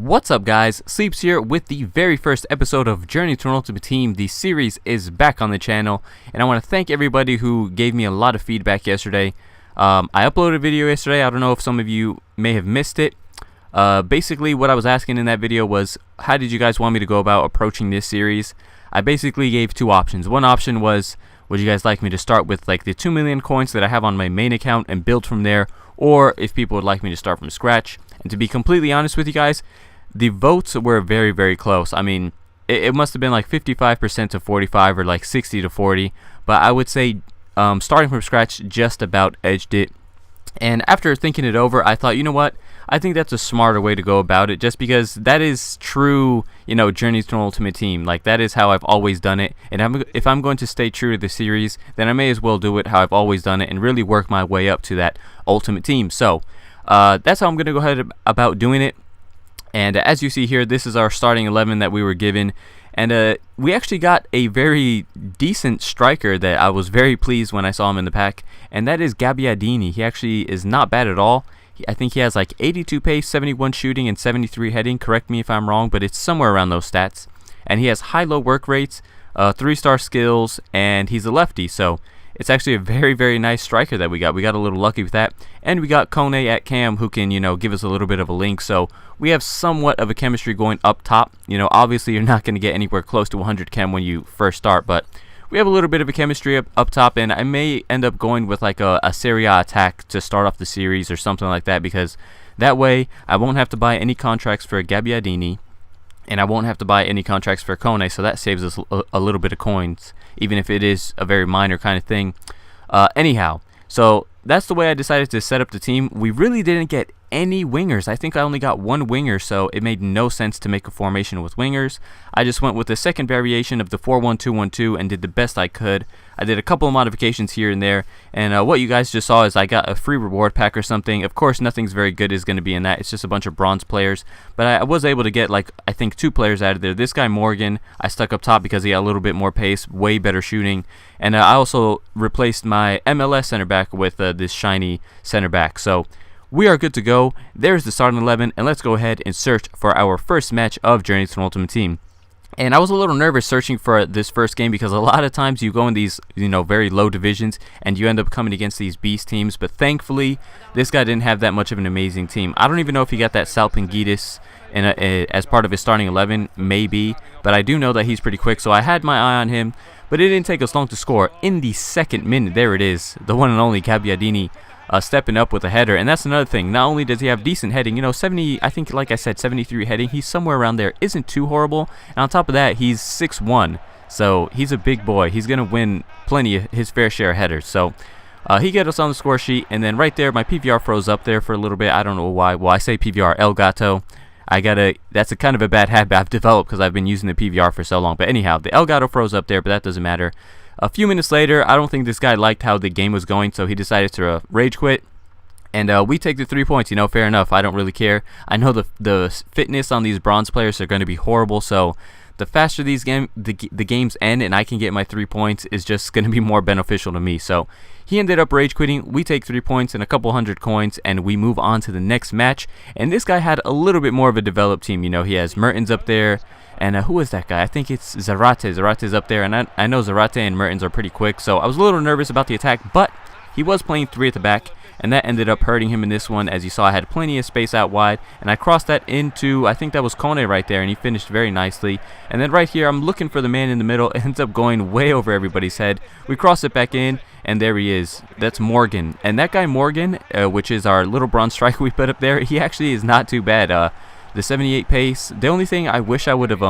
What's up, guys? Sleepz here with the very first episode of Journey to an Ultimate Team. The series is back on the channel, and I want to thank everybody who gave me a lot of feedback yesterday. I uploaded a video yesterday. I don't know if some of you may have missed it. Basically, what I was asking in that video was, how did you guys want me to go about approaching this series? I basically gave two options. One option was, would you guys like me to start with like the 2 million coins that I have on my main account and build from there? Or if people would like me to start from scratch. And to be completely honest with you guys, the votes were very, very close. I mean, it must have been like 55% to 45 or like 60 to 40. But I would say starting from scratch just about edged it. And after thinking it over, I thought, you know what? I think that's a smarter way to go about it, just because that is true, you know, Journey to an Ultimate Team. Like, that is how I've always done it. And if I'm going to stay true to the series, then I may as well do it how I've always done it and really work my way up to that Ultimate Team. So, that's how I'm going to go ahead about doing it. And as you see here, this is our starting 11 that we were given. And we actually got a very decent striker that I was very pleased when I saw him in the pack. And that is Gabbiadini. He actually is not bad at all. I think he has like 82 pace, 71 shooting, and 73 heading. Correct me if I'm wrong, but it's somewhere around those stats. And he has high-low work rates, 3-star skills, and he's a lefty. So it's actually a very, very nice striker that we got. We got a little lucky with that. And we got Kone at cam, who can, you know, give us a little bit of a link. So we have somewhat of a chemistry going up top. You know, obviously you're not going to get anywhere close to 100 chem when you first start, but we have a little bit of a chemistry up top, and I may end up going with like a Serie A attack to start off the series or something like that, because that way I won't have to buy any contracts for Gabbiadini, and I won't have to buy any contracts for Kone, so that saves us a little bit of coins, even if it is a very minor kind of thing. Anyhow, so that's the way I decided to set up the team. We really didn't get any wingers. I think I only got one winger, so it made no sense to make a formation with wingers. I just went with the second variation of the 4-1-2-1-2 and did the best I could. I did a couple of modifications here and there, and what you guys just saw is I got a free reward pack or something. Of course, nothing's very good is going to be in that. It's just a bunch of bronze players, but I was able to get like, I think, 2 players out of there. This guy Morgan, I stuck up top because he had a little bit more pace, way better shooting, and I also replaced my MLS center back with this shiny center back. So we are good to go. There's the starting 11, and let's go ahead and search for our first match of Journey to an Ultimate Team. And I was a little nervous searching for this first game, because a lot of times you go in these, you know, very low divisions and you end up coming against these beast teams. But thankfully, this guy didn't have that much of an amazing team. I don't even know if he got that Salpingidis as part of his starting 11, maybe, but I do know that he's pretty quick, so I had my eye on him. But it didn't take us long to score. In the second minute, there it is, the one and only Gabbiadini stepping up with a header. And that's another thing. Not only does he have decent heading, you know, 70, I think, like I said, 73 heading. He's somewhere around there. Isn't too horrible. And on top of that, he's 6'1", so he's a big boy. He's going to win plenty of his fair share of headers. So he got us on the score sheet. And then right there, my PVR froze up there for a little bit. I don't know why. Well, I say PVR, El Gato. That's a kind of a bad habit I've developed because I've been using the PVR for so long. But anyhow, the El Gato froze up there, but that doesn't matter. A few minutes later, I don't think this guy liked how the game was going, so he decided to rage quit. And we take the 3 points, you know, fair enough. I don't really care. I know the fitness on these bronze players are going to be horrible, so the faster the games end and I can get my 3 points is just going to be more beneficial to me. So he ended up rage quitting. We take 3 points and a couple hundred coins, and we move on to the next match. And this guy had a little bit more of a developed team. You know, he has Mertens up there. And who is that guy? I think it's Zarate. Zarate's up there, and I know Zarate and Mertens are pretty quick, so I was a little nervous about the attack, but he was playing 3 at the back, and that ended up hurting him in this one. As you saw, I had plenty of space out wide, and I crossed that into, I think that was Kone right there, and he finished very nicely. And then right here, I'm looking for the man in the middle. It ends up going way over everybody's head. We cross it back in, and there he is. That's Morgan. And that guy Morgan, which is our little bronze striker we put up there, he actually is not too bad. The 78 pace. The only thing I wish I would have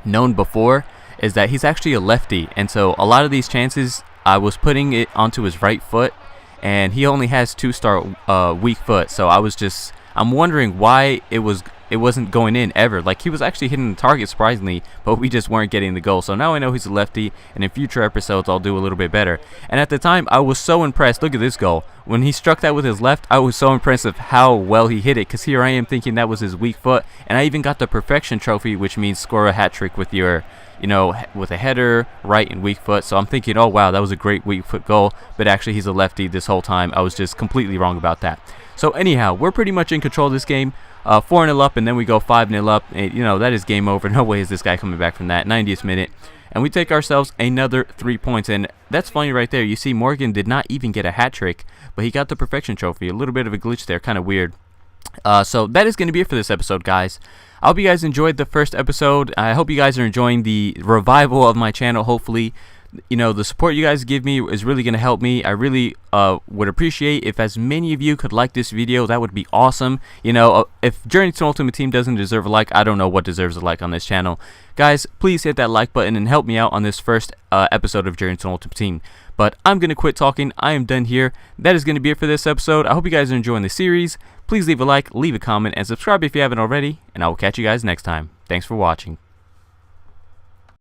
known before is that he's actually a lefty, and so a lot of these chances I was putting it onto his right foot, and he only has 2-star weak foot. So I'm wondering why it wasn't going in ever. Like, he was actually hitting the target surprisingly, but we just weren't getting the goal. So now I know he's a lefty, and in future episodes I'll do a little bit better. And at the time, I was so impressed. Look at this goal. When he struck that with his left, I was so impressed of how well he hit it, because here I am thinking that was his weak foot, and I even got the perfection trophy, which means score a hat trick with your, you know, with a header, right, and weak foot. So I'm thinking, oh wow, that was a great weak foot goal, but actually he's a lefty this whole time. I was just completely wrong about that. So anyhow, we're pretty much in control of this game. 4-0 up, and then we go 5-0 up. And, you know, that is game over. No way is this guy coming back from that. 90th minute. And we take ourselves another 3 points. And that's funny right there. You see Morgan did not even get a hat trick, but he got the perfection trophy. A little bit of a glitch there. Kind of weird. So that is going to be it for this episode, guys. I hope you guys enjoyed the first episode. I hope you guys are enjoying the revival of my channel, hopefully. You know, the support you guys give me is really going to help me. I really would appreciate if as many of you could like this video. That would be awesome. You know, if Journey to Ultimate Team doesn't deserve a like, I don't know what deserves a like on this channel. Guys, please hit that like button and help me out on this first episode of Journey to Ultimate Team. But I'm going to quit talking. I am done here. That is going to be it for this episode. I hope you guys are enjoying the series. Please leave a like, leave a comment, and subscribe if you haven't already. And I will catch you guys next time. Thanks for watching.